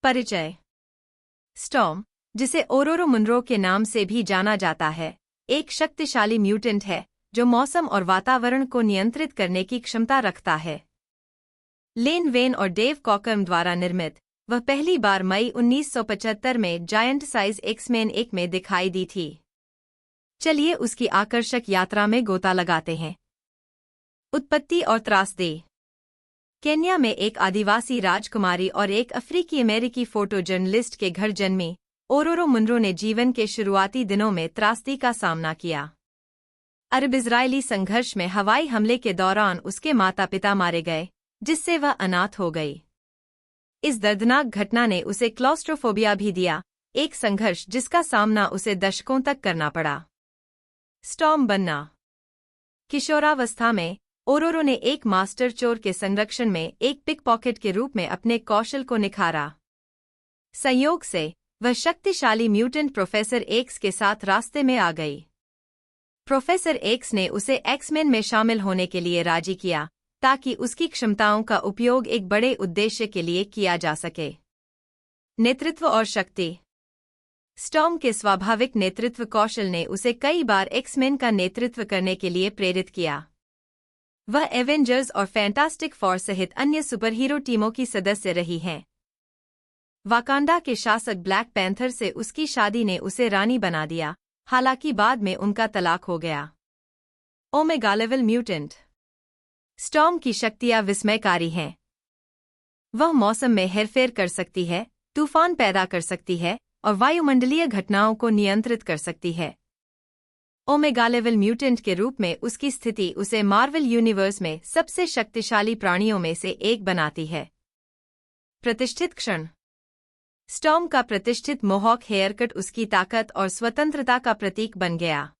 परिचय। स्टॉर्म, जिसे ओरोरो मुनरो के नाम से भी जाना जाता है, एक शक्तिशाली म्यूटेंट है जो मौसम और वातावरण को नियंत्रित करने की क्षमता रखता है। लेन वेन और डेव कॉकर्म द्वारा निर्मित, वह पहली बार मई 1975 में जायंट साइज एक्समेन 1 में दिखाई दी थी। चलिए उसकी आकर्षक यात्रा में गोता लगाते हैं। उत्पत्ति और त्रासदी। केन्या में एक आदिवासी राजकुमारी और एक अफ्रीकी अमेरिकी फोटो जर्नलिस्ट के घर जन्मी ओरोरो मुनरो ने जीवन के शुरुआती दिनों में त्रासदी का सामना किया। अरब-इजरायली संघर्ष में हवाई हमले के दौरान उसके माता-पिता मारे गए, जिससे वह अनाथ हो गई। इस दर्दनाक घटना ने उसे क्लॉस्ट्रोफोबिया भी दिया, एक संघर्ष जिसका सामना उसे दशकों तक करना पड़ा। स्टॉर्म बनना। किशोरावस्था में ओरोरो ने एक मास्टर चोर के संरक्षण में एक पिकपॉकेट के रूप में अपने कौशल को निखारा। संयोग से वह शक्तिशाली म्यूटेंट प्रोफेसर एक्स के साथ रास्ते में आ गई। प्रोफेसर एक्स ने उसे एक्समेन में शामिल होने के लिए राजी किया, ताकि उसकी क्षमताओं का उपयोग एक बड़े उद्देश्य के लिए किया जा सके। नेतृत्व और शक्ति। स्टॉर्म के स्वाभाविक नेतृत्व कौशल ने उसे कई बार एक्समेन का नेतृत्व करने के लिए प्रेरित किया। वह एवेंजर्स और फैंटास्टिक फोर सहित अन्य सुपरहीरो टीमों की सदस्य रही हैं। वाकांडा के शासक ब्लैक पैंथर से उसकी शादी ने उसे रानी बना दिया, हालांकि बाद में उनका तलाक हो गया। Omega level mutant. स्टॉर्म की शक्तियां विस्मयकारी हैं। वह मौसम में हेरफेर कर सकती है, तूफान पैदा कर सकती है और वायुमंडलीय घटनाओं को नियंत्रित कर सकती है। ओमेगा लेवल म्यूटेंट के रूप में उसकी स्थिति उसे मार्वल यूनिवर्स में सबसे शक्तिशाली प्राणियों में से एक बनाती है। प्रतिष्ठित क्षण। स्टॉर्म का प्रतिष्ठित मोहॉक हेयरकट उसकी ताकत और स्वतंत्रता का प्रतीक बन गया।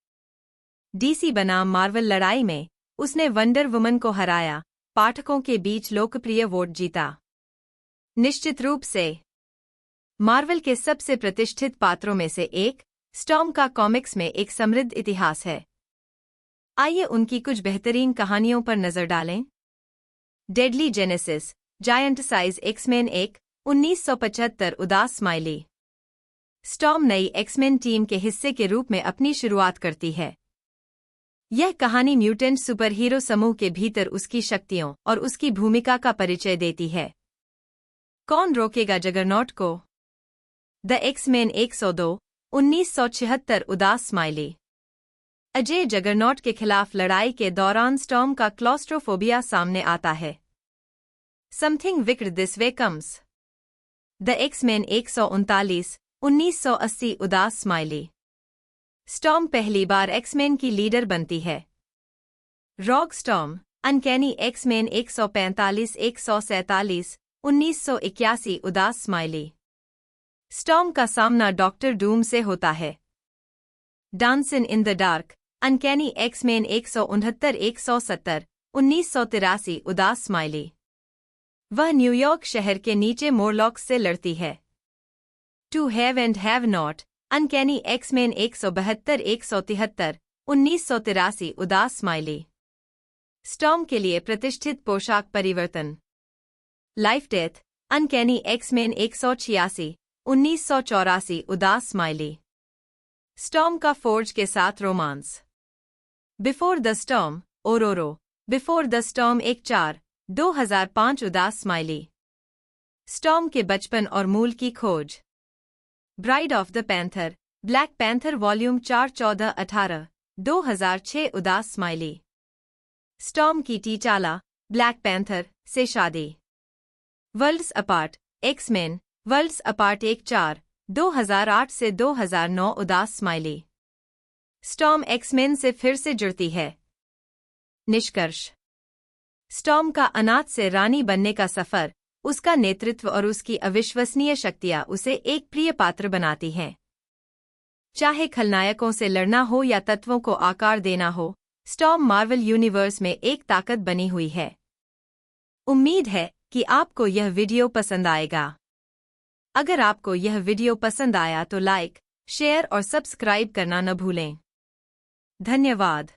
डीसी बनाम मार्वल लड़ाई में उसने वंडर वुमन को हराया, पाठकों के बीच लोकप्रिय वोट जीता। निश्चित रूप से मार्वल के सबसे प्रतिष्ठित पात्रों में से एक, स्टॉर्म का कॉमिक्स में एक समृद्ध इतिहास है। आइए उनकी कुछ बेहतरीन कहानियों पर नजर डालें। Deadly genesis, giant size X-Men 1, 1975। उदास स्माइली। स्टॉर्म नई एक्समेन टीम के हिस्से के रूप में अपनी शुरुआत करती है। यह कहानी म्यूटेंट सुपरहीरो समूह के भीतर उसकी शक्तियों और उसकी भूमिका का परिचय देती है। कौन रोकेगा जगरनॉट को? The X-Men 102, 1976। उदास स्माइली। अजय जगरनॉट के खिलाफ लड़ाई के दौरान स्टॉर्म का क्लॉस्ट्रोफोबिया सामने आता है। Something wicked this way comes. The X-Men 139, 1980। उदास स्माइली। स्टॉर्म पहली बार एक्समेन की लीडर बनती है। Rogue Storm, Uncanny X Men 145, 147, 1981। उदास स्माइली। स्टॉर्म का सामना डॉक्टर डूम से होता है। Dancing in the dark, uncanny X-Men 169, 170, 1983। उदास स्माइली। वह न्यूयॉर्क शहर के नीचे मोरलॉक्स से लड़ती है। To have and have not, Uncanny X Men 172, 173, 1983। उदास स्माइली। स्टॉर्म के लिए प्रतिष्ठित पोशाक परिवर्तन। Life death, uncanny X Men 186, 1984। उदास स्माइली। स्टॉर्म का फोर्ज के साथ romance. Before the Storm, Ororo, before the Storm 1-4, 2005। उदास स्माइली। स्टॉर्म के बचपन और मूल की खोज। Bride of the panther, black panther volume 4, 14-18, 2006। उदास स्माइली। स्टॉर्म की टीचाला, ब्लैक पैंथर, से शादी। Worlds apart, X Men, worlds apart 1-4, 2008 से 2009। उदास स्माइली। स्टॉर्म एक्समेन से फिर से जुड़ती है। निष्कर्ष। स्टॉर्म का अनाथ से रानी बनने का सफर, उसका नेतृत्व और उसकी अविश्वसनीय शक्तियां उसे एक प्रिय पात्र बनाती हैं। चाहे खलनायकों से लड़ना हो या तत्वों को आकार देना हो, स्टॉर्म मार्वल यूनिवर्स में एक ताकत बनी हुई है। उम्मीद है कि आपको यह वीडियो पसंद आएगा। अगर आपको यह वीडियो पसंद आया तो लाइक, शेयर और सब्सक्राइब करना न भूलें। धन्यवाद।